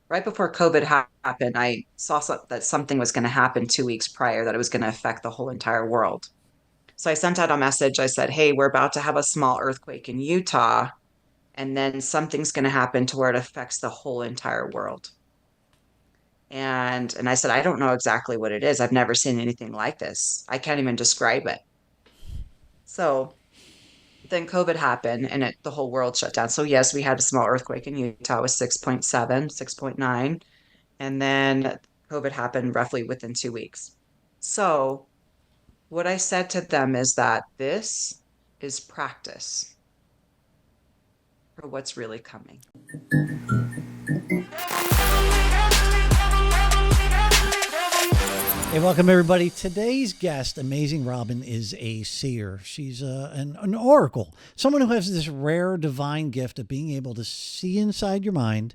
right before COVID happened, I saw that something was going to happen 2 weeks prior, that it was going to affect the whole entire world. So I sent out a message. I said, hey, we're about to have a small earthquake in Utah, and then something's going to happen to where it affects the whole entire world. And I said, I don't know exactly what it is. I've never seen anything like this. I can't even describe it. So then COVID happened and the whole world shut down. So yes, we had a small earthquake in Utah. It was 6.7, 6.9. And then COVID happened roughly within 2 weeks. So what I said to them is that this is practice for what's really coming. Hey, welcome everybody. Today's guest, Amazing Robyn, is a seer. She's an oracle, someone who has this rare divine gift of being able to see inside your mind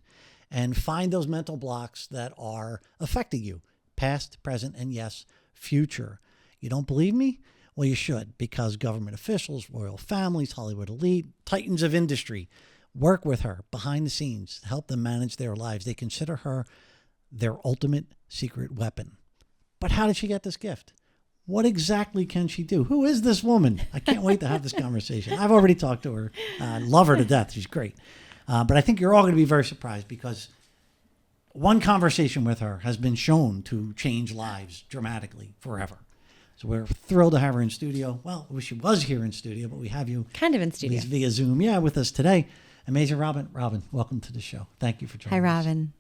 and find those mental blocks that are affecting you, past, present, and yes, future. You don't believe me? Well, you should, because government officials, royal families, Hollywood elite, titans of industry work with her behind the scenes to help them manage their lives. They consider her their ultimate secret weapon. But how did she get this gift? What exactly can she do? Who is this woman? I can't wait to have this conversation. I've already talked to her. I love her to death. She's great. But I think you're all going to be very surprised because one conversation with her has been shown to change lives dramatically forever. So we're thrilled to have her in studio. Well, I wish she was here in studio, but we have you kind of in studio via Zoom. Yeah, with us today. Amazing Robyn. Robyn, welcome to the show. Thank you for joining us. Hi, Robyn.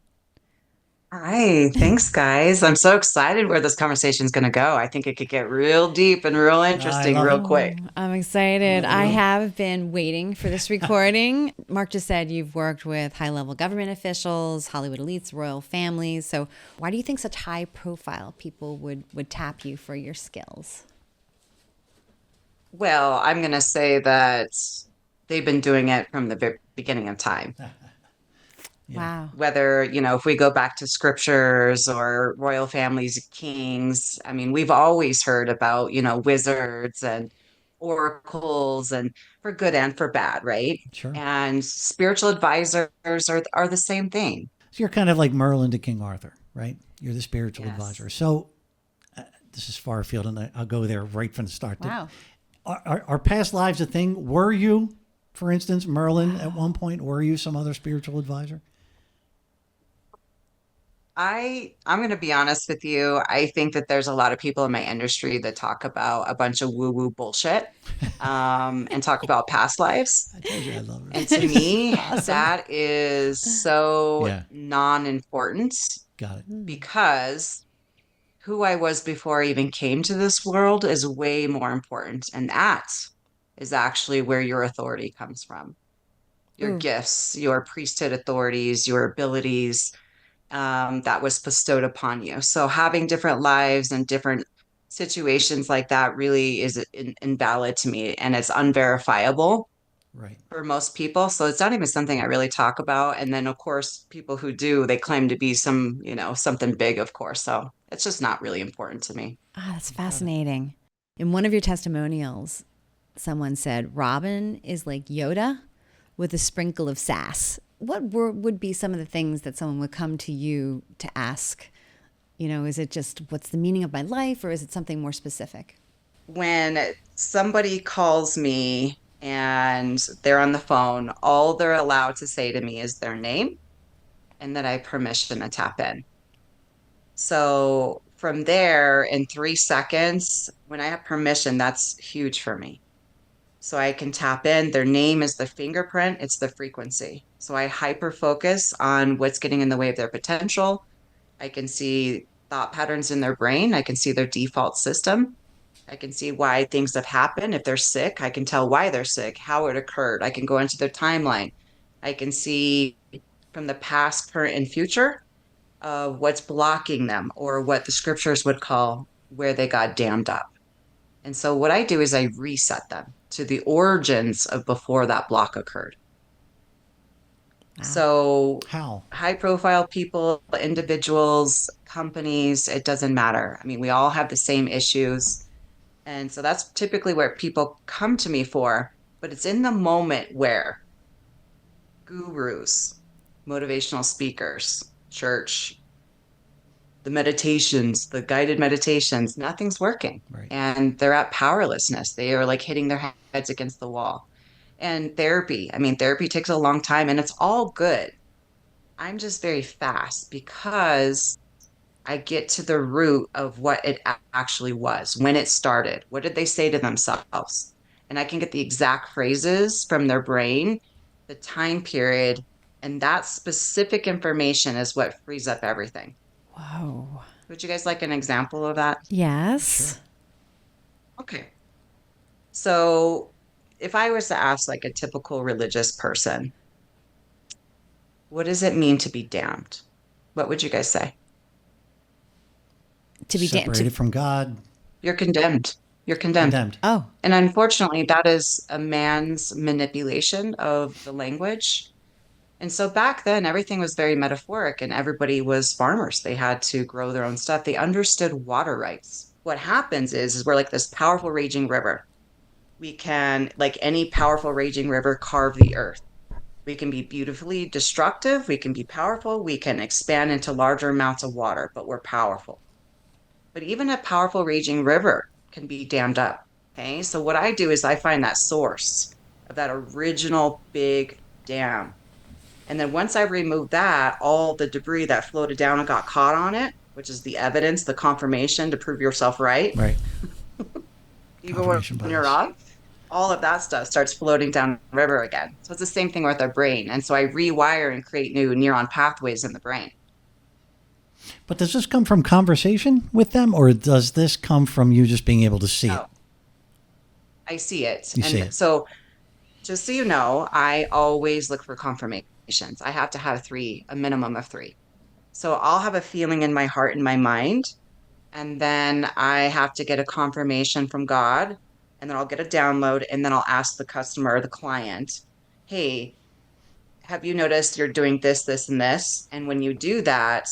Hi, thanks, guys. I'm so excited where this conversation is going to go. I think it could get real deep and real I interesting love real it. quick. I'm excited. I have been waiting for this recording. Mark just said you've worked with high-level government officials, Hollywood elites, royal families. So why do you think such high-profile people would tap you for your skills? Well, I'm going to say that they've been doing it from the beginning of time. Yeah. Wow. Whether, if we go back to scriptures or royal families, kings, I mean, we've always heard about, wizards and oracles and for good and for bad, right? Sure. And spiritual advisors are the same thing. So you're kind of like Merlin to King Arthur, right? You're the spiritual Yes. advisor. So this is far afield, and I'll go there right from the start. Wow. Are past lives a thing? Were you, for instance, Merlin at one point? Were you some other spiritual advisor? I'm going to be honest with you. I think that there's a lot of people in my industry that talk about a bunch of woo-woo bullshit, and talk about past lives. I told you I love And it. to me, Awesome. that is so Yeah, non-important got it. because who I was before I even came to this world is way more important. And that is actually where your authority comes from. Your Ooh. gifts, your priesthood authorities, your abilities, that was bestowed upon you. So having different lives and different situations like that really is invalid to me, and it's unverifiable Right. for most people. So it's not even something I really talk about. And then, of course, people who do, they claim to be something big, of course. So it's just not really important to me. Ah, that's Got it. fascinating. In one of your testimonials, someone said Robyn is like Yoda with a sprinkle of sass. What would be some of the things that someone would come to you to ask? Is it just what's the meaning of my life, or is it something more specific? When somebody calls me and they're on the phone, all they're allowed to say to me is their name and that I have permission to tap in. So from there, in 3 seconds, when I have permission, that's huge for me. So I can tap in. Their name is the fingerprint, it's the frequency. So I hyper focus on what's getting in the way of their potential. I can see thought patterns in their brain. I can see their default system. I can see why things have happened. If they're sick, I can tell why they're sick, how it occurred. I can go into their timeline. I can see from the past, current, and future what's blocking them, or what the scriptures would call where they got dammed up. And so what I do is I reset them to the origins of before that block occurred. Wow. So How? high profile people, individuals, companies, it doesn't matter. I mean, we all have the same issues. And so that's typically where people come to me for, but it's in the moment where gurus, motivational speakers, church, the meditations, the guided meditations, nothing's working. Right. And they're at powerlessness. They are like hitting their heads against the wall. And therapy, I mean, therapy takes a long time and it's all good. I'm just very fast because I get to the root of what it actually was, when it started. What did they say to themselves? And I can get the exact phrases from their brain, the time period, and that specific information is what frees up everything. Whoa. Would you guys like an example of that? Yes. Sure. Okay. So if I was to ask like a typical religious person, what does it mean to be damned? What would you guys say? To be Separated from God, You're condemned. You're condemned. condemned. Oh, And unfortunately, that is a man's manipulation of the language. And so back then, everything was very metaphoric and everybody was farmers. They had to grow their own stuff. They understood water rights. What happens is we're like this powerful raging river. We can, like any powerful raging river, carve the earth. We can be beautifully destructive. We can be powerful. We can expand into larger amounts of water, but we're powerful. But even a powerful raging river can be dammed up. Okay. So what I do is I find that source of that original big dam. And then once I remove that, all the debris that floated down and got caught on it, which is the evidence, the confirmation to prove yourself right, Right. even when Confirmation you're bias. wrong, all of that stuff starts floating down the river again. So it's the same thing with our brain. And so I rewire and create new neuron pathways in the brain. But does this come from conversation with them, or does this come from you just being able to see it? No, I see it. You And see it. so just so you know, I always look for confirmations. I have to have three, a minimum of three. So I'll have a feeling in my heart and my mind, and then I have to get a confirmation from God, and then I'll get a download, and then I'll ask the customer or the client, hey, have you noticed you're doing this, this, and this? And when you do that,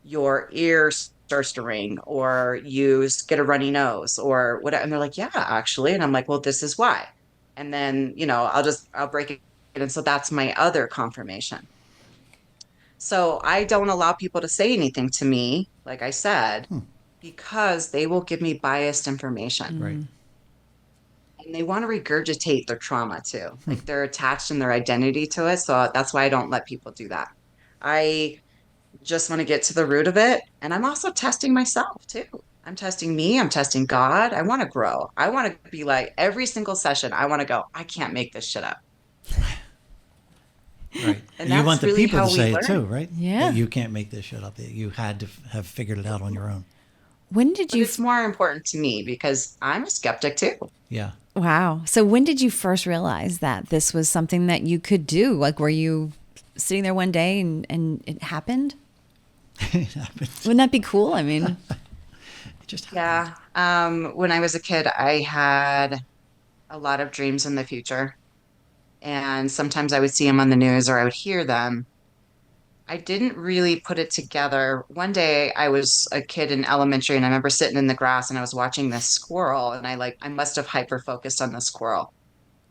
your ear starts to ring, or you get a runny nose, or whatever. And they're like, yeah, actually. And I'm like, well, this is why. And then, I'll break it. And so that's my other confirmation. So I don't allow people to say anything to me, like I said, because they will give me biased information. Right. And they want to regurgitate their trauma too. Like they're attached in their identity to it. So that's why I don't let people do that. I just want to get to the root of it. And I'm also testing myself too. I'm testing me. I'm testing God. I want to grow. I want to be like every single session. I want to go, I can't make this shit up. Right. And you that's want the really people how to we say it learn. too, right? Yeah. That you can't make this shit up. That you had to have figured it out on your own. when did But you? it's more important to me because I'm a skeptic too. Yeah. Wow. So when did you first realize that this was something that you could do? Like, were you sitting there one day and it happened? It happened. Wouldn't that be cool? I mean, It just happened. Yeah. When I was a kid, I had a lot of dreams in the future. And sometimes I would see them on the news or I would hear them. I didn't really put it together. One day I was a kid in elementary and I remember sitting in the grass and I was watching this squirrel and I must have hyper focused on the squirrel.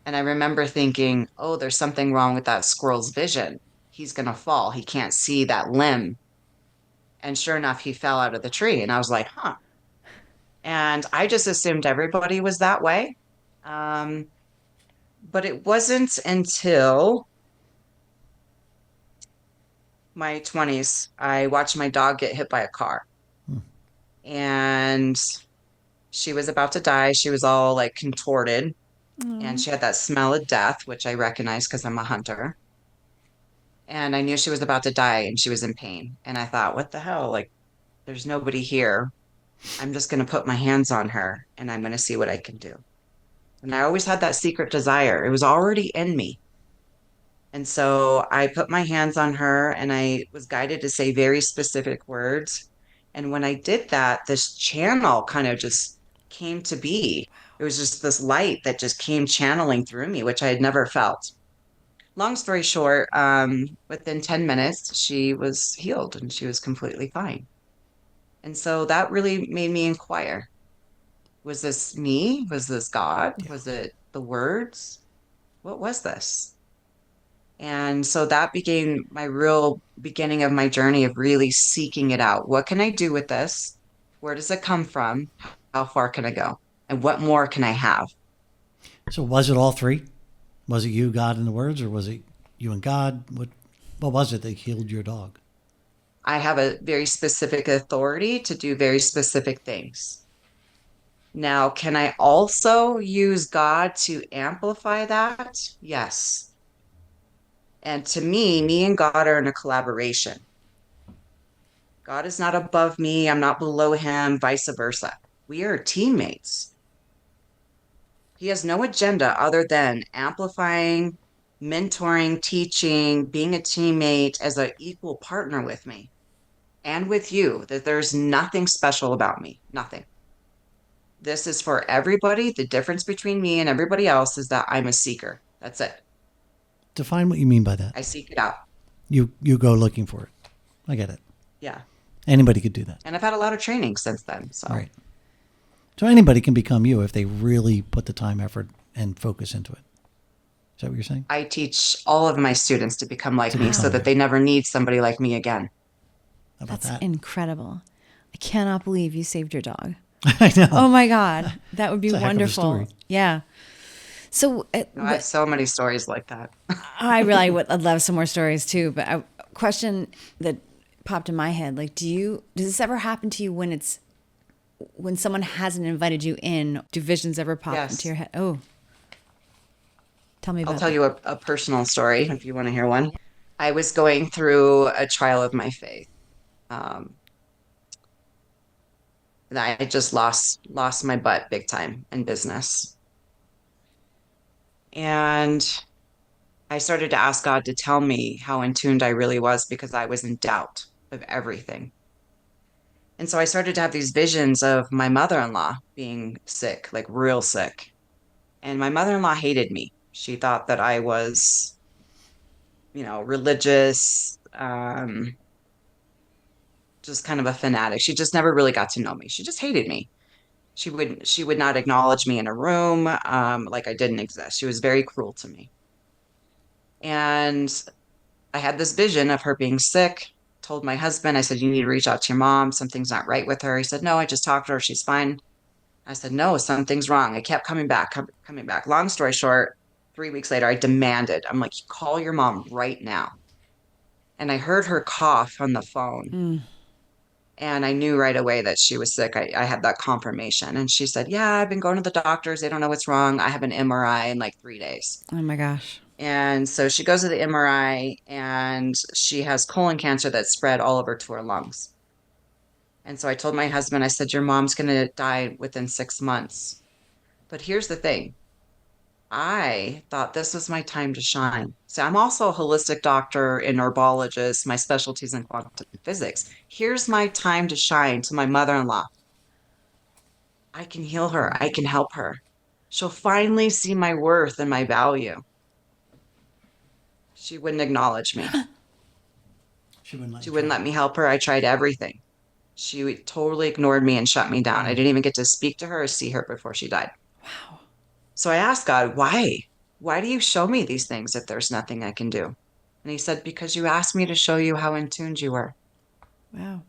And I remember thinking, oh, there's something wrong with that squirrel's vision. He's going to fall. He can't see that limb. And sure enough, he fell out of the tree. And I was like, huh. And I just assumed everybody was that way. Um, but it wasn't until my 20s, I watched my dog get hit by a car. And she was about to die. She was all like contorted. And she had that smell of death, which I recognize because I'm a hunter. And I knew she was about to die and she was in pain. And I thought, what the hell? Like, there's nobody here. I'm just going to put my hands on her and I'm going to see what I can do. And I always had that secret desire. It was already in me. And so I put my hands on her and I was guided to say very specific words. And when I did that, this channel kind of just came to be. It was just this light that just came channeling through me, which I had never felt. Long story short, within 10 minutes, she was healed and she was completely fine. And so that really made me inquire. Was this me? Was this God? Yeah. Was it the words? What was this? And so that became my real beginning of my journey of really seeking it out. What can I do with this? Where does it come from? How far can I go? And what more can I have? So was it all three? Was it you, God, and the words, or was it you and God? What was it that healed your dog? I have a very specific authority to do very specific things. Now, can I also use God to amplify that? Yes. And to me and God are in a collaboration. God is not above me. I'm not below him, vice versa. We are teammates. He has no agenda other than amplifying, mentoring, teaching, being a teammate as an equal partner with me and with you, that there's nothing special about me, nothing. This is for everybody. The difference between me and everybody else is that I'm a seeker. That's it. Define what you mean by that. I seek it out. You go looking for it. I get it. Yeah. Anybody could do that. And I've had a lot of training since then. So, Right. So anybody can become you if they really put the time, effort, and focus into it. Is that what you're saying? I teach all of my students to become like To me so become that you. they never need somebody like me again. How about That's that? incredible. I cannot believe you saved your dog. I know. Oh my God. That would be It's a heck of a wonderful. story. Yeah. So I have so many stories like that. I really would I'd love some more stories too. But a question that popped in my head, like, does this ever happen to you when someone hasn't invited you in? Do visions ever pop Yes. into your head? Oh, tell me I'll about tell that. you a personal story if you want to hear one. I was going through a trial of my faith. Um, and I just lost my butt big time in business. And I started to ask God to tell me how in tuned I really was because I was in doubt of everything. And so I started to have these visions of my mother-in-law being sick, like real sick. And my mother-in-law hated me. She thought that I was, religious, just kind of a fanatic. She just never really got to know me. She just hated me. She would not acknowledge me in a room, like I didn't exist. She was very cruel to me. And I had this vision of her being sick. Told my husband, I said, you need to reach out to your mom. Something's not right with her. He said, no, I just talked to her. She's fine. I said, no, something's wrong. I kept coming back, coming back. Long story short, 3 weeks later, I demanded, I'm like, call your mom right now. And I heard her cough on the phone. Mm. And I knew right away that she was sick. I had that confirmation. And she said, yeah, I've been going to the doctors. They don't know what's wrong. I have an MRI in like 3 days. Oh my gosh. And so she goes to the MRI and she has colon cancer that spread all over to her lungs. And so I told my husband, I said, your mom's going to die within 6 months. But here's the thing. I thought this was my time to shine. So I'm also a holistic doctor and herbologist. My specialty is in quantum physics. Here's my time to shine to my mother-in-law. I can heal her. I can help her. She'll finally see my worth and my value. She wouldn't acknowledge me. She wouldn't let She you wouldn't try. let me help her. I tried everything. She totally ignored me and shut me down. I didn't even get to speak to her or see her before she died. Wow. So I asked God, why? Why do you show me these things if there's nothing I can do? And he said, because you asked me to show you how in tuned you were. Wow.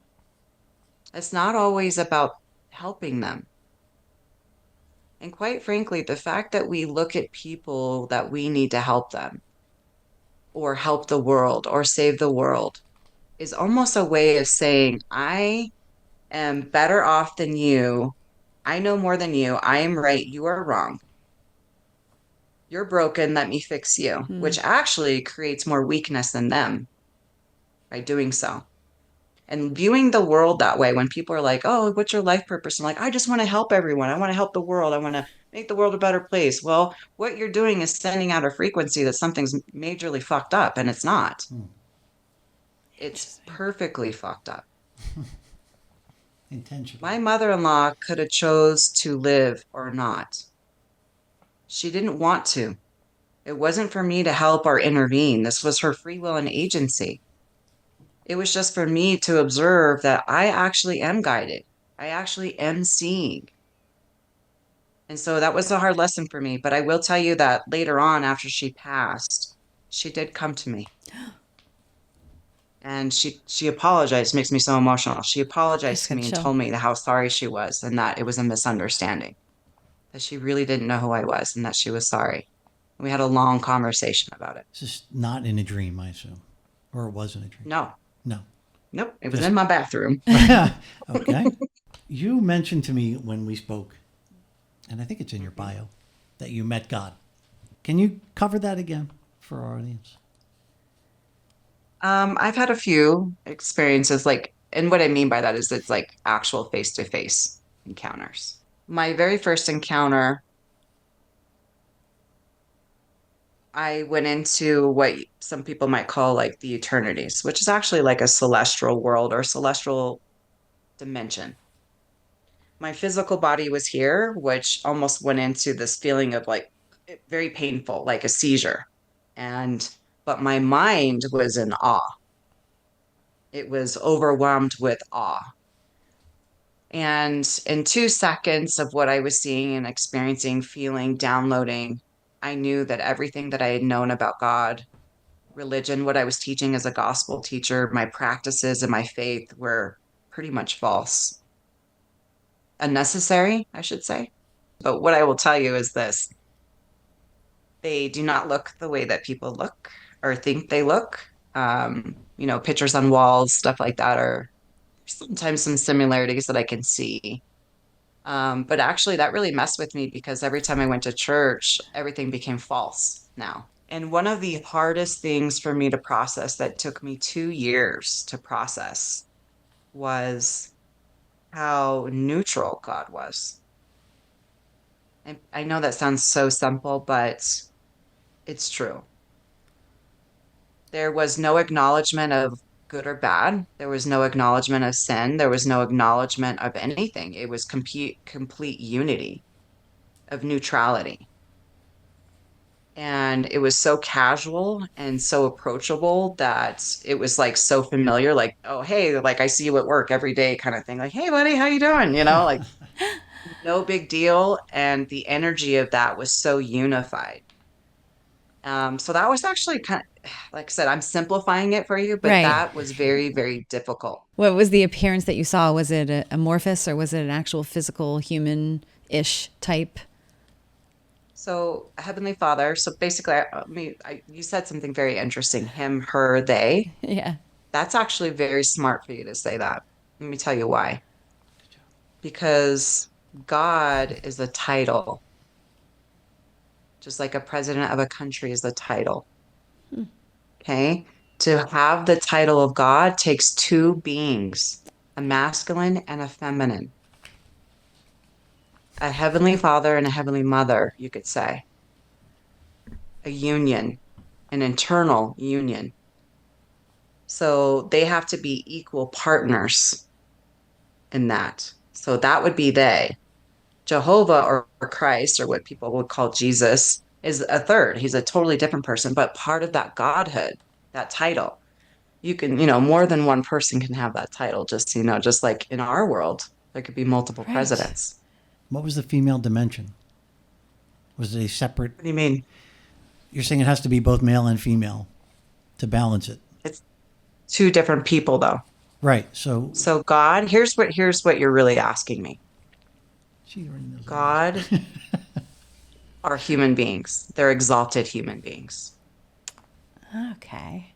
It's not always about helping them. And quite frankly, the fact that we look at people that we need to help them or help the world or save the world is almost a way of saying, I am better off than you. I know more than you. I am right. You are wrong. You're broken. Let me fix you, Hmm. which actually creates more weakness than them by doing so. And viewing the world that way, when people are like, oh, what's your life purpose? I'm like, I just want to help everyone. I want to help the world. I want to make the world a better place. Well, what you're doing is sending out a frequency that something's majorly fucked up, and it's not. It's Interesting. perfectly fucked up. Intentionally. My mother-in-law could have chose to live or not. She didn't want to. It wasn't for me to help or intervene. This was her free will and agency. It was just for me to observe that I actually am guided. I actually am seeing. And so that was a hard lesson for me. But I will tell you that later on, after she passed, She did come to me. And she apologized. Makes me so emotional. She I apologized just to got me and chill. told me how sorry she was and that it was a misunderstanding, that she really didn't know who I was and that she was sorry. We had a long conversation about it. It's just not in a dream, I assume. Or it was in a dream. No, No. nope, it was Just in my bathroom. okay. You mentioned to me when we spoke, and I think it's in your bio, that you met God. Can you cover that again for our audience? I've had a few experiences, like, and what I mean by that is it's like actual face-to-face encounters. My very first encounter, I went into what some people might call like the eternities, which is actually like a celestial world or celestial dimension. My physical body was here, which almost went into this feeling of like very painful, like a seizure. And, but my mind was in awe. It was overwhelmed with awe. And in 2 seconds of what I was seeing and experiencing, feeling, downloading, I knew that everything that I had known about God, religion, what I was teaching as a gospel teacher, my practices and my faith were pretty much false, unnecessary, I should say. But what I will tell you is this: they do not look the way that people look or think they look. Pictures on walls, stuff like that are sometimes some similarities that I can see. But actually, that really messed with me because every time I went to church, everything became false now. And one of the hardest things for me to process that took me 2 years to process was how neutral God was. And I know that sounds so simple, but it's true. There was no acknowledgement of good or bad. There was no acknowledgement of sin. There was no acknowledgement of anything. It was complete unity of neutrality. And it was so casual and so approachable that it was like so familiar, like, oh, hey, like I see you at work every day kind of thing. Like, hey, buddy, how you doing? Like no big deal. And the energy of that was so unified. So that was actually kind of, like I said, I'm simplifying it for you, but Right. that was very, very difficult. What was the appearance that you saw? Was it a amorphous or was it an actual physical human-ish type? So Heavenly Father, so basically, you said something very interesting, him, her, they. Yeah. That's actually very smart for you to say that. Let me tell you why. Because God is a title, just like a president of a country is a title. Okay. To have the title of God takes two beings, a masculine and a feminine, a heavenly father and a heavenly mother, you could say, a union, an internal union. So they have to be equal partners in that. So that would be they. Jehovah or Christ, or what people would call Jesus, is a third. He's a totally different person, but part of that godhood, that title. You can, more than one person can have that title, just like in our world, there could be multiple Right. presidents. What was the female dimension? Was it a separate? What do you mean? You're saying it has to be both male and female to balance it. It's two different people though. Right. So So God, here's what you're really asking me. she's ringing those God alarms. are human beings. They're exalted human beings. Okay.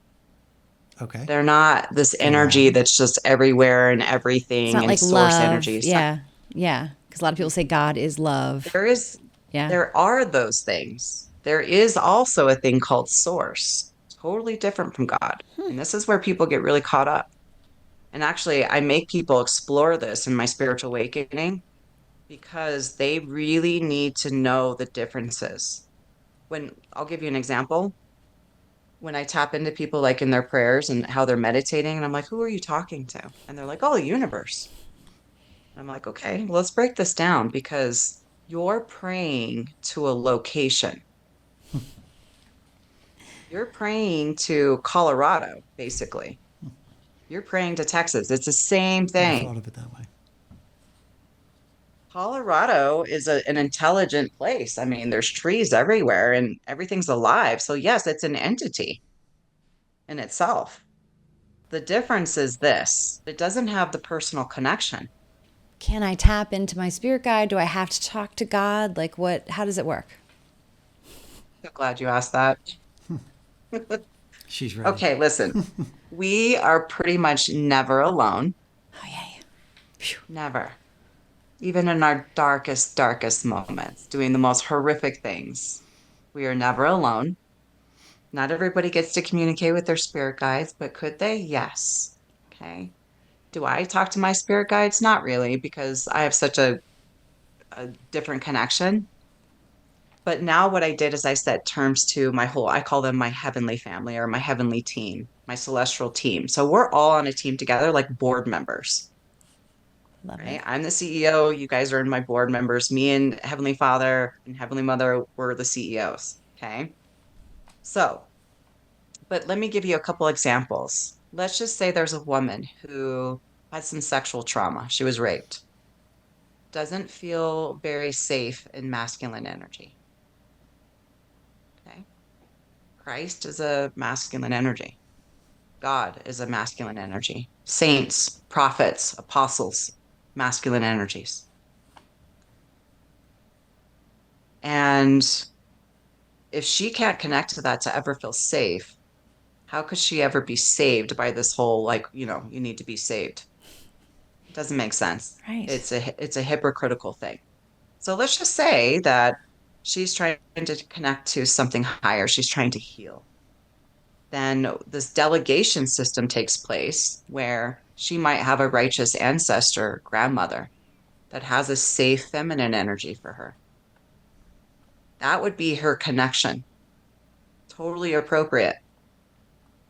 Okay. They're not this Go energy on. that's just everywhere and It's everything not and like source love. energy. Yeah. Yeah. Because a lot of people say God is love. There is, Yeah. there are those things. There is also a thing called source, totally different from God. And this is where people get really caught up. And actually, I make people explore this in my spiritual awakening because they really need to know the differences. When I'll give you an example, when I tap into people like in their prayers and how they're meditating, and I'm like, who are you talking to? And they're like, oh, the universe. And I'm like, okay, well, let's break this down because you're praying to a location. You're praying to Colorado, basically. You're praying to Texas. It's the same Never thing. thought of it that way. Colorado is an intelligent place. I mean, there's trees everywhere and everything's alive. So, yes, it's an entity in itself. The difference is this: it doesn't have the personal connection. Can I tap into my spirit guide? Do I have to talk to God? Like what, how does it work? So glad you asked that. She's ready. Okay, listen, we are pretty much never alone. Oh, yeah. Never. Even in our darkest, darkest moments, doing the most horrific things, we are never alone. Not everybody gets to communicate with their spirit guides, but could they? Yes. Okay. Do I talk to my spirit guides? Not really, because I have such a different connection. But now what I did is I set terms to I call them my heavenly family or my heavenly team, my celestial team. So we're all on a team together, like board members, Love it. right? I'm the CEO. You guys are my board members. Me and Heavenly Father and Heavenly Mother were the CEOs. Okay. So, but let me give you a couple examples. Let's just say there's a woman who had some sexual trauma. She was raped, doesn't feel very safe in masculine energy. Okay. Christ is a masculine energy. God is a masculine energy. Saints, prophets, apostles, masculine energies. And if she can't connect to that to ever feel safe, how could she ever be saved by this whole, like, you need to be saved? It doesn't make sense. Right. It's a hypocritical thing. So let's just say that she's trying to connect to something higher. She's trying to heal. Then this delegation system takes place where she might have a righteous ancestor, grandmother, that has a safe feminine energy for her. That would be her connection. Totally appropriate.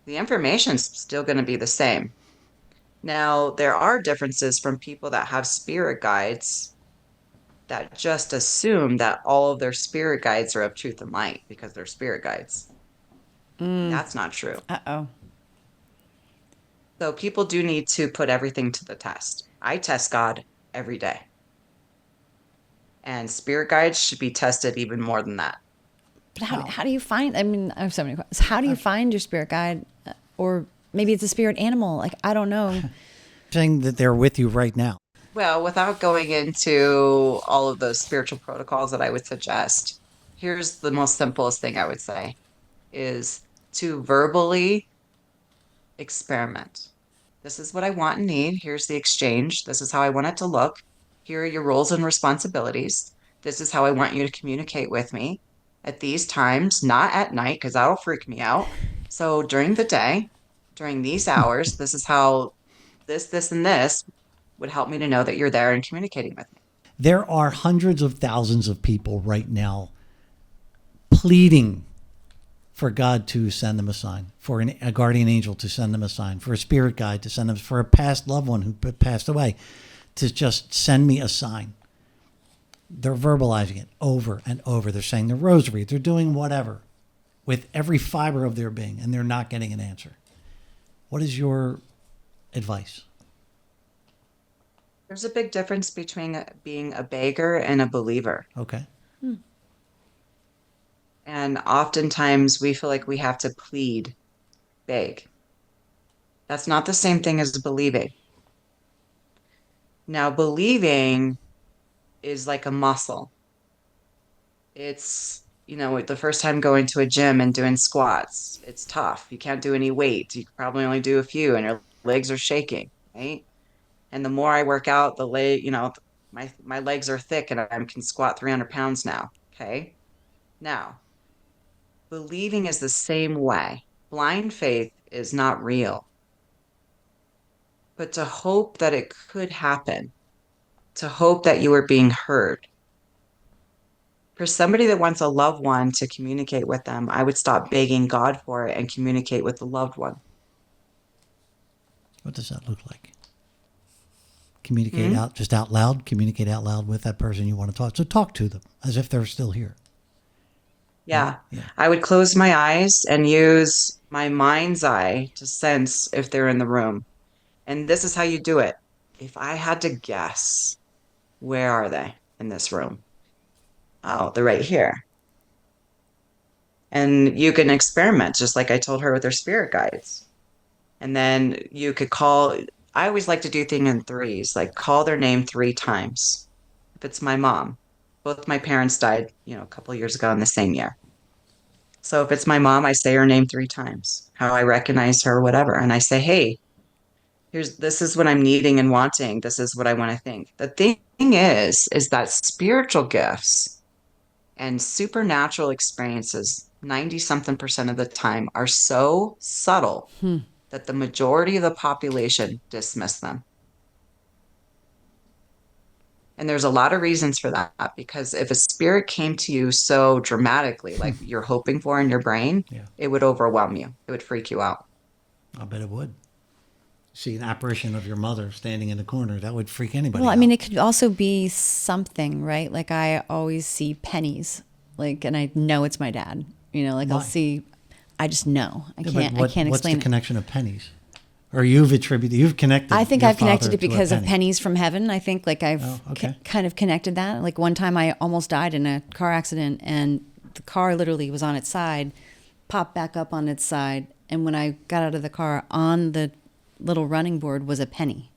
The information's still going to be the same. Now, there are differences from people that have spirit guides that just assume that all of their spirit guides are of truth and light because they're spirit guides. That's not true. Uh-oh. So people do need to put everything to the test. I test God every day. And spirit guides should be tested even more than that. But how do you find, I mean, I have so many questions. How do you find your spirit guide? Or maybe it's a spirit animal. Like, I don't know. Saying that they're with you right now. Well, without going into all of those spiritual protocols that I would suggest, here's the most simplest thing I would say is to verbally experiment. This is what I want and need. Here's the exchange. This is how I want it to look. Here are your roles and responsibilities. This is how I want you to communicate with me at these times, not at night, because that'll freak me out. So during the day, during these hours, this is how this, and this would help me to know that you're there and communicating with me. There are hundreds of thousands of people right now pleading for God to send them a sign, for a guardian angel to send them a sign, for a spirit guide to send them, for a past loved one who passed away to just send me a sign. They're verbalizing it over and over. They're saying the rosary. They're doing whatever with every fiber of their being, and they're not getting an answer. What is your advice? There's a big difference between being a beggar and a believer. Okay. And oftentimes we feel like we have to plead, beg. That's not the same thing as believing. Now, believing is like a muscle. It's, the first time going to a gym and doing squats, it's tough. You can't do any weight. You can probably only do a few and your legs are shaking, right? And the more I work out, my legs are thick and I can squat 300 pounds now. Okay. Now, believing is the same way. Blind faith is not real. But to hope that it could happen, to hope that you are being heard. For somebody that wants a loved one to communicate with them, I would stop begging God for it and communicate with the loved one. What does that look like? Communicate out, just out loud, communicate out loud with that person you want to talk to. So talk to them as if they're still here. Yeah. Yeah. I would close my eyes and use my mind's eye to sense if they're in the room. And this is how you do it. If I had to guess, Where are they in this room? Oh, they're right here. And you can experiment, just like I told her with her spirit guides. And then you could call, I always like to do things in threes, like call their name 3 times. If it's my mom, both my parents died, a couple years ago in the same year. So if it's my mom, I say her name 3 times, how I recognize her, whatever. And I say, hey, this is what I'm needing and wanting. This is what I want to think. The thing is that spiritual gifts and supernatural experiences, 90 something percent of the time, are so subtle that the majority of the population dismiss them. And there's a lot of reasons for that, because if a spirit came to you so dramatically, like you're hoping for in your brain, Yeah. it would overwhelm you. It would freak you out. I bet it would. See an apparition of your mother standing in the corner, that would freak anybody Well, out. I mean, it could also be something, right? Like I always see pennies, like, and I know it's my dad. Like Why? I'll see, I just know. I Yeah, can't. but I can't what's explain the it. connection of pennies? Or you've connected. I think your I've connected father it to a because of penny. pennies from heaven. I think like I've okay. kind of connected that. Like one time I almost died in a car accident, and the car literally was on its side, popped back up on its side, and when I got out of the car, on the little running board was a penny.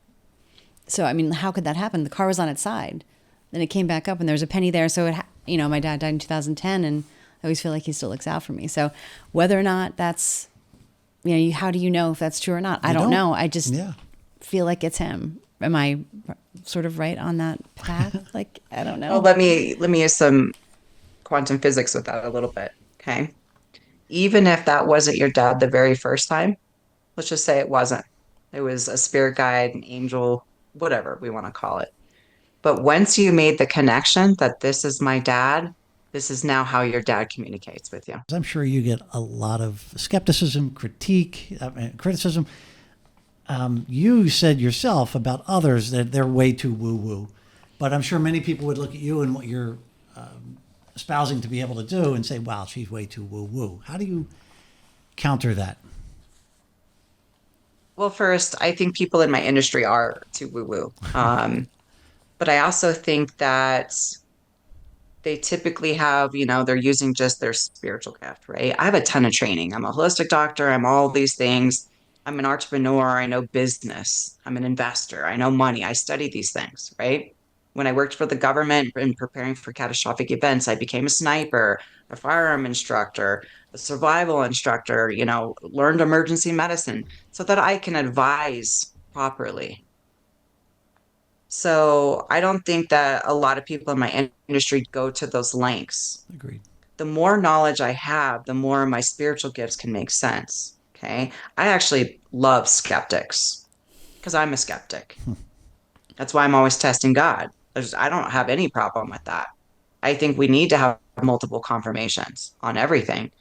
So I mean, how could that happen? The car was on its side, then it came back up, and there was a penny there. So my dad died in 2010, and I always feel like he still looks out for me. So whether or not that's how do you know if that's true or not? I don't know. I just feel like it's him. Am I sort of right on that path? Like, I don't know. Well, let me use some quantum physics with that a little bit. Okay. Even if that wasn't your dad the very first time, let's just say it wasn't. It was a spirit guide, an angel, whatever we want to call it. But once you made the connection that this is my dad, this is now how your dad communicates with you. I'm sure you get a lot of skepticism, criticism. You said yourself about others that they're way too woo-woo. But I'm sure many people would look at you and what you're espousing to be able to do and say, wow, she's way too woo-woo. How do you counter that? Well, first, I think people in my industry are too woo-woo. But I also think that they typically have, they're using just their spiritual gift, right? I have a ton of training. I'm a holistic doctor. I'm all these things. I'm an entrepreneur. I know business. I'm an investor. I know money. I study these things, right? When I worked for the government and preparing for catastrophic events, I became a sniper, a firearm instructor, a survival instructor, learned emergency medicine so that I can advise properly. So I don't think that a lot of people in my industry go to those lengths. Agreed. The more knowledge I have, the more my spiritual gifts can make sense. Okay. I actually love skeptics because I'm a skeptic. That's why I'm always testing God. I don't have any problem with that. I think we need to have multiple confirmations on everything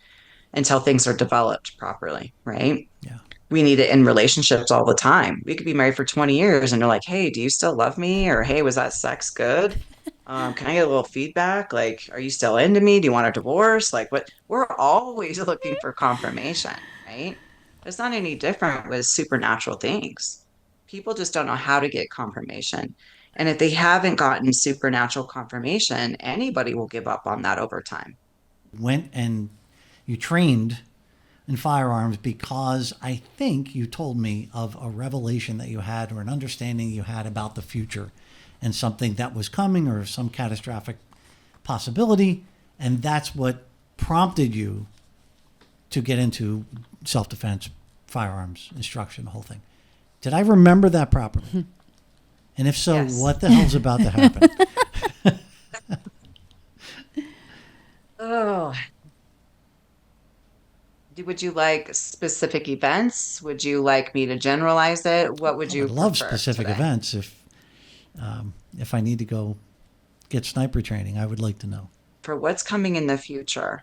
until things are developed properly, right? Yeah. We need it in relationships all the time. We could be married for 20 years and you're like, hey, do you still love me? Or hey, was that sex good? Can I get a little feedback? Like, are you still into me? Do you want a divorce? Like, what? We're always looking for confirmation, right? It's not any different with supernatural things. People just don't know how to get confirmation. And if they haven't gotten supernatural confirmation, anybody will give up on that over time. Went and you trained in firearms because I think you told me of a revelation that you had or an understanding you had about the future and something that was coming or some catastrophic possibility. And that's what prompted you to get into self-defense, firearms, instruction, the whole thing. Did I remember that properly? And if so, Yes. what the hell's about to happen? Oh, would you like specific events? Would you like me to generalize it? What would I you would love prefer specific today? events. If I need to go get sniper training, I would like to know. For what's coming in the future.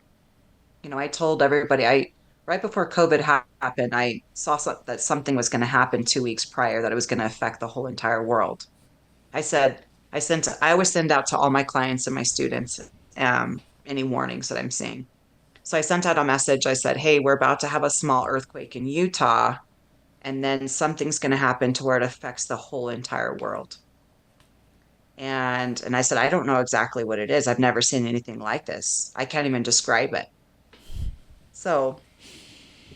I told everybody, right before COVID happened, I saw that something was going to happen 2 weeks prior, that it was going to affect the whole entire world. I always send out to all my clients and my students any warnings that I'm seeing. So I sent out a message. I said, hey, we're about to have a small earthquake in Utah, and then something's going to happen to where it affects the whole entire world. And I said, I don't know exactly what it is. I've never seen anything like this. I can't even describe it. So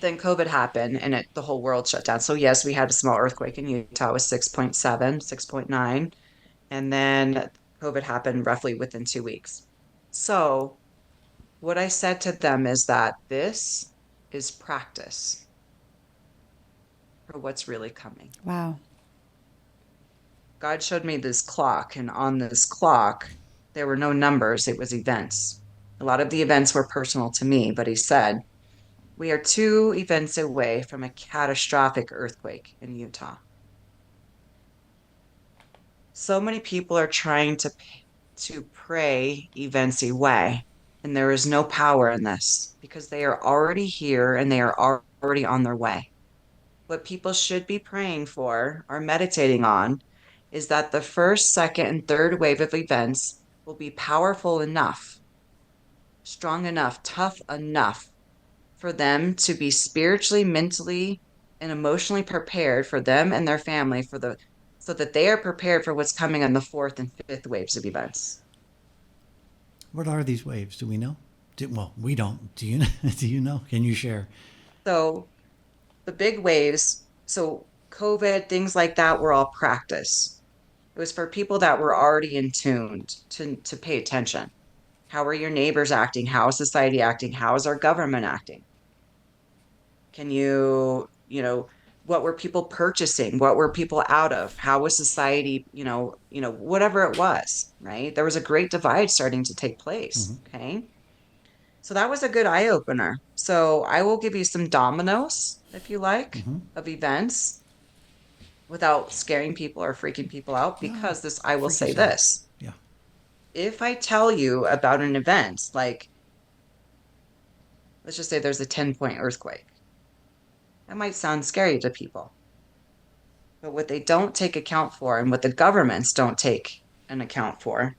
then COVID happened and the whole world shut down. So yes, we had a small earthquake in Utah. It was 6.7, 6.9. And then COVID happened roughly within 2 weeks. So what I said to them is that this is practice for what's really coming. Wow. God showed me this clock, and on this clock, there were no numbers, it was events. A lot of the events were personal to me, but he said, we are 2 events away from a catastrophic earthquake in Utah. So many people are trying to pray events away, and there is no power in this because they are already here and they are already on their way. What people should be praying for or meditating on is that the first, second, and third wave of events will be powerful enough, strong enough, tough enough for them to be spiritually, mentally, and emotionally prepared for them and their family so that they are prepared for what's coming on the fourth and fifth waves of events. What are these waves? Do we know? Well, we don't. Do you? Do you know? Can you share? So the big waves, so COVID, things like that were all practice. It was for people that were already in tuned to pay attention. How are your neighbors acting? How is society acting? How is our government acting? Can what were people purchasing? What were people out of? How was society, whatever it was, right? There was a great divide starting to take place. Mm-hmm. Okay. So that was a good eye opener. So I will give you some dominoes, if you like, Mm-hmm. of events without scaring people or freaking people out, because I will say this. Yeah. If I tell you about an event, like, let's just say there's a 10-point earthquake, that might sound scary to people. But what they don't take account for and what the governments don't take an account for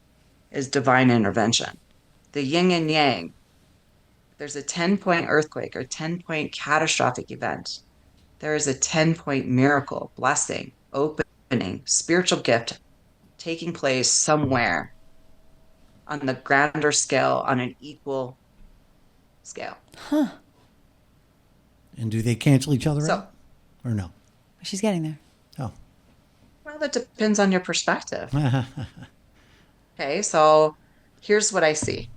is divine intervention. The yin and yang. There's a 10-point earthquake or 10-point catastrophic event. There is a 10-point miracle, blessing, opening, spiritual gift taking place somewhere on the grander scale, on an equal scale. Huh. And do they cancel each other out? Or no? She's getting there. Oh. Well, that depends on your perspective. Okay, so here's what I see.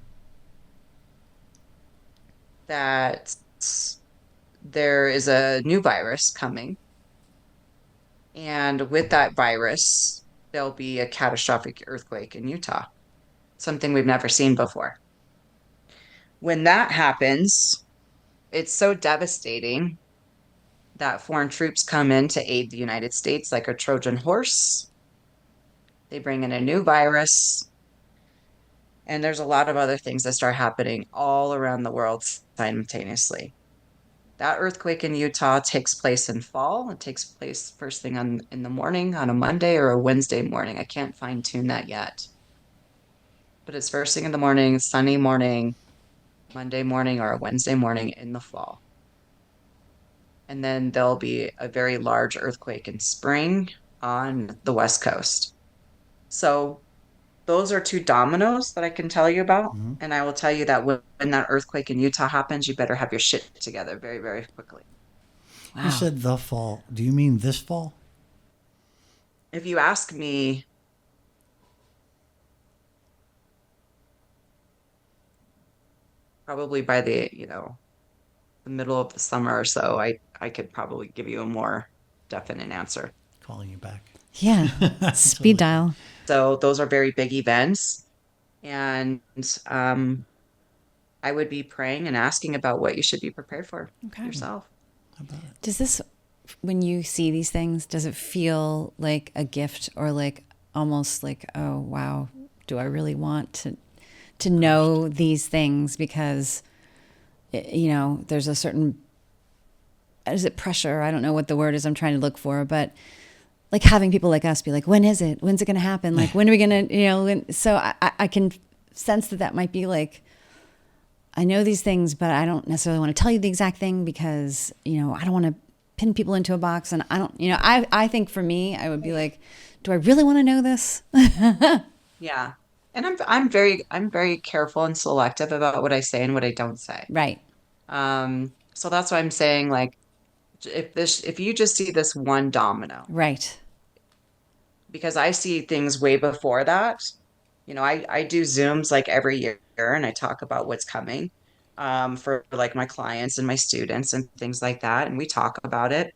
That there is a new virus coming. And with that virus, there'll be a catastrophic earthquake in Utah, something we've never seen before. When that happens, it's so devastating that foreign troops come in to aid the United States like a Trojan horse. They bring in a new virus. And there's a lot of other things that start happening all around the world simultaneously. That earthquake in Utah takes place in fall. It takes place first thing in the morning on a Monday or a Wednesday morning. I can't fine tune that yet. But it's first thing in the morning, sunny morning, Monday morning or a Wednesday morning in the fall. And then there'll be a very large earthquake in spring on the West Coast. So those are 2 dominoes that I can tell you about. Mm-hmm. And I will tell you that when that earthquake in Utah happens, you better have your shit together very, very quickly. Wow. You said the fall. Do you mean this fall? If you ask me, probably by the middle of the summer or so, I could probably give you a more definite answer. Calling you back. Yeah. Speed dial. So those are very big events. And I would be praying and asking about what you should be prepared for yourself. How about it? Does this, when you see these things, does it feel like a gift or like almost like, oh, wow, do I really want to know these things? Because, there's a certain, is it pressure? I don't know what the word is I'm trying to look for, but like having people like us be like, when is it? When's it going to happen? Like, when are we going to, so I can sense that might be like, I know these things, but I don't necessarily want to tell you the exact thing because, I don't want to pin people into a box. And I don't, I think for me, I would be like, do I really want to know this? Yeah. And I'm very careful and selective about what I say and what I don't say. Right. So that's why I'm saying, like, if you just see this one domino, Right. because I see things way before that. I do Zooms like every year and I talk about what's coming for like my clients and my students and things like that. And we talk about it.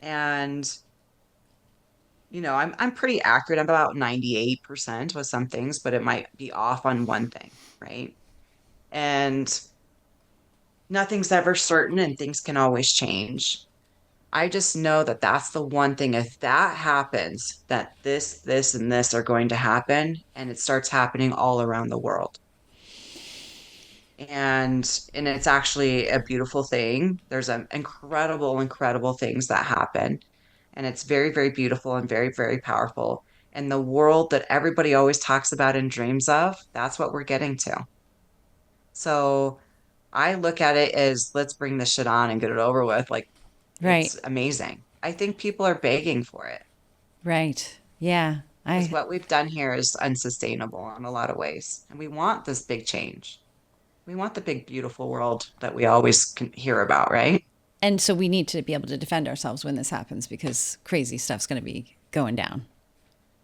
And I'm pretty accurate. I'm about 98% with some things, but it might be off on one thing, right? And nothing's ever certain and things can always change. I just know that that's the one thing. If that happens, that this, and this are going to happen, and it starts happening all around the world. And it's actually a beautiful thing. There's incredible things that happen, and it's very, very beautiful and very, very powerful. And the world that everybody always talks about and dreams of, that's what we're getting to. So I look at it as let's bring this shit on and get it over with. Like, Right. it's amazing. I think people are begging for it Right. Yeah. because I what we've done here is unsustainable in a lot of ways. And we want this big change. We want the big, beautiful world that we always can hear about, right? and so we need to be able to defend ourselves when this happens because crazy stuff's going to be going down.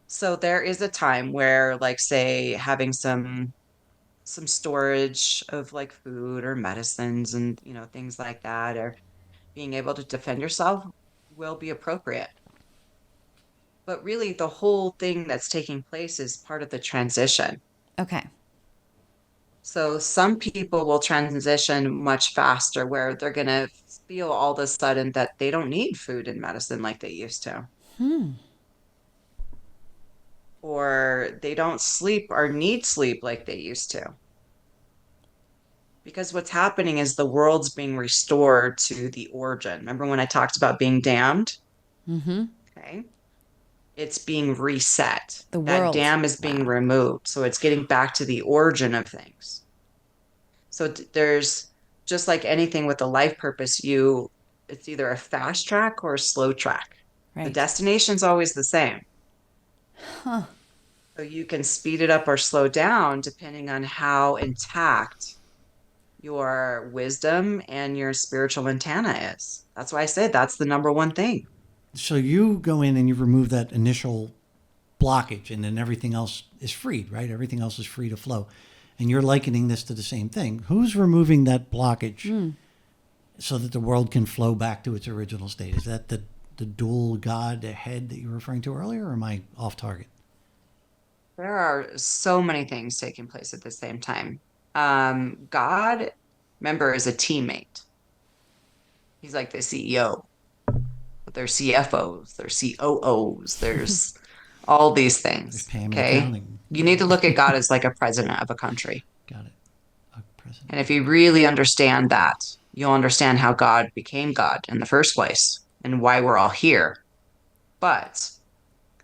So there is a time where, like, say, having some storage of like food or medicines and things like that, or being able to defend yourself will be appropriate. But really, the whole thing that's taking place is part of the transition. Okay. So some people will transition much faster where they're going to feel all of a sudden that they don't need food and medicine like they used to, or they don't sleep or need sleep like they used to. Because what's happening is the world's being restored to the origin. Remember when I talked about being damned? Mm-hmm. Okay. It's being reset. The That world. dam is being Wow. removed. So it's getting back to the origin of things. So there's just like anything with a life purpose, it's either a fast track or a slow track. The Right. destination's always the same. Huh. So you can speed it up or slow down depending on how intact your wisdom and your spiritual antenna is. That's why I said that's the number one thing. So you go in and you remove that initial blockage, and then everything else is freed, right? Everything else is free to flow. And you're likening this to the same thing. Who's removing that blockage so that the world can flow back to its original state? Is that the dual God head that you were referring to earlier, or am I off target? There are so many things taking place at the same time. God, remember, is a teammate. He's like the CEO. But there's CFOs, there's COOs, there's all these There's things. payment Okay. accounting. You need to look at God as like a president of a country. Got it. A president. And if you really understand that, you'll understand how God became God in the first place and why we're all here. But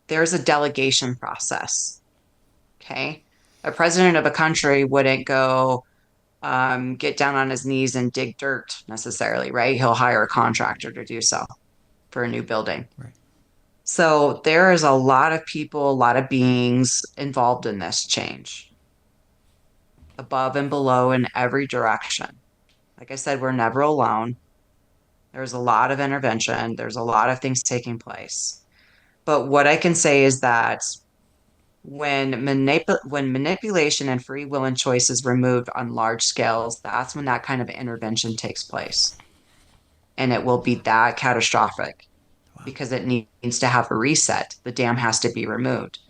there's a delegation process. Okay. A president of a country wouldn't go get down on his knees and dig dirt necessarily, right? He'll hire a contractor to do so for a new building. Right. So there is a lot of people, a lot of beings involved in this change, above and below in every direction. Like I said, we're never alone. There's a lot of intervention, there's a lot of things taking place. But what I can say is that when manipulation and free will and choice is removed on large scales, that's when that kind of intervention takes place. And it will be that catastrophic because it needs to have a reset. The dam has to be removed.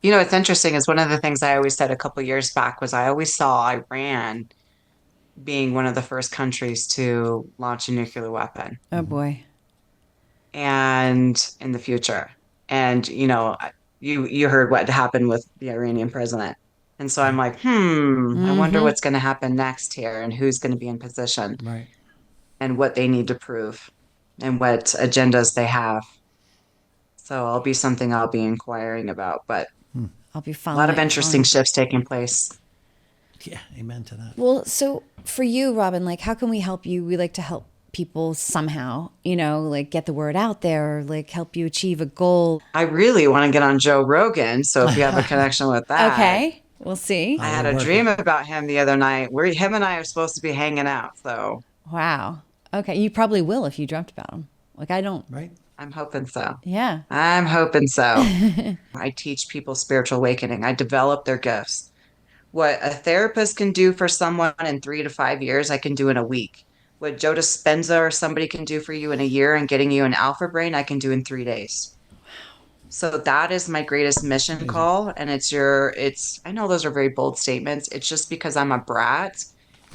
What's interesting is one of the things I always said a couple years back was I always saw Iran being one of the first countries to launch a nuclear weapon Oh boy. and in the future. And you heard what happened with the Iranian president. And so I'm like, I wonder Mm-hmm. what's going to happen next here and who's going to be in position Right. and what they need to prove and what agendas they have. So I'll be something I'll be inquiring about, but I'll be a lot of following interesting it. shifts taking place. Yeah. Amen to that. Well, so for you, Robyn, like how can we help you? We like to help people somehow, like get the word out there, or like help you achieve a goal? I really want to get on Joe Rogan. So if you have a connection with that. Okay, we'll see. I had a dream about him the other night where him and I are supposed to be hanging out. So Wow. Okay, you probably will if you dreamt about him. Like I don't. Right. I'm hoping so. Yeah. I'm hoping so. I teach people spiritual awakening. I develop their gifts. What a therapist can do for someone in 3 to 5 years, I can do in a week. What Joe Dispenza or somebody can do for you in a year and getting you an alpha brain, I can do in 3 days. So that is my greatest mission call. And I know those are very bold statements. It's just because I'm a brat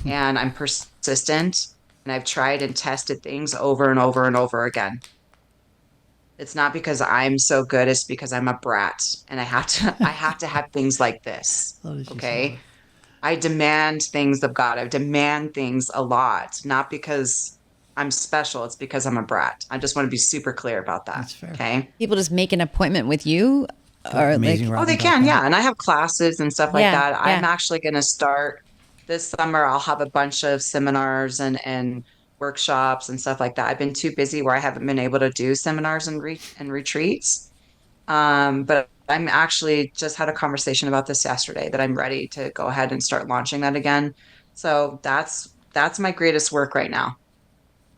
and I'm persistent and I've tried and tested things over and over and over again. It's not because I'm so good, it's because I'm a brat and I have to have things like this. Okay. I demand things of God. I demand things a lot, not because I'm special. It's because I'm a brat. I just want to be super clear about that. That's fair. Okay. People just make an appointment with you, or like, Oh, they can. Yeah. And I have classes and stuff like that. Yeah. I'm actually going to start this summer. I'll have a bunch of seminars and workshops and stuff like that. I've been too busy where I haven't been able to do seminars and retreats. But I'm actually just had a conversation about this yesterday that I'm ready to go ahead and start launching that again. So that's my greatest work right now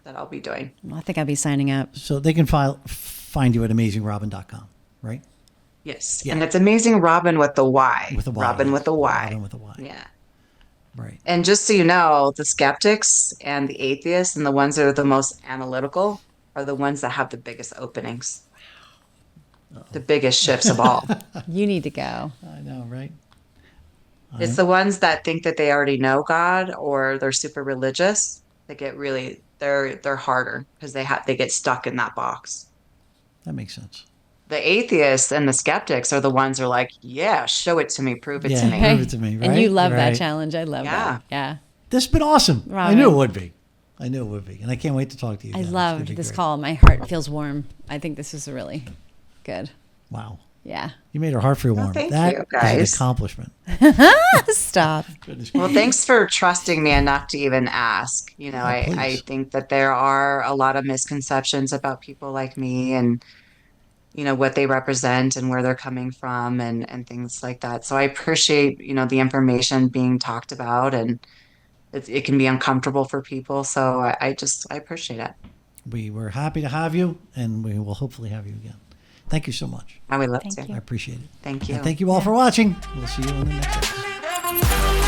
that I'll be doing. Well, I think I'll be signing up. So they can find you at AmazingRobyn.com, right? Yes. Yeah. And it's Amazing Robyn with the Y. With a Y. Robyn with a Y. Robyn with a Y. Yeah. Right. And just so you know, the skeptics and the atheists and the ones that are the most analytical are the ones that have the biggest openings. The biggest shifts of all. You need to go. I know, right? It's the ones that think that they already know God or they're super religious that get really they're harder because they get stuck in that box. That makes sense. The atheists and the skeptics are the ones who are like, yeah, show it to me, prove it to me. Prove it to me, right? And you love that Right. challenge. I love that. Yeah. This has been awesome. Robyn. I knew it would be. And I can't wait to talk to you I again. loved It's gonna be this great. call. My heart feels warm. I think this is really good. Wow. Yeah. You made her heart feel warm. thank That you, is guys. an accomplishment. Stop. Goodness Well, gracious. thanks for trusting me enough to even ask. I please. think that there are a lot of misconceptions about people like me and, what they represent and where they're coming from and things like that. So I appreciate, the information being talked about and it can be uncomfortable for people. So I appreciate it. We were happy to have you, and we will hopefully have you again. Thank you so much. I would love Thank to. you. I appreciate it. Thank you. And thank you all for watching. We'll see you in the next episode.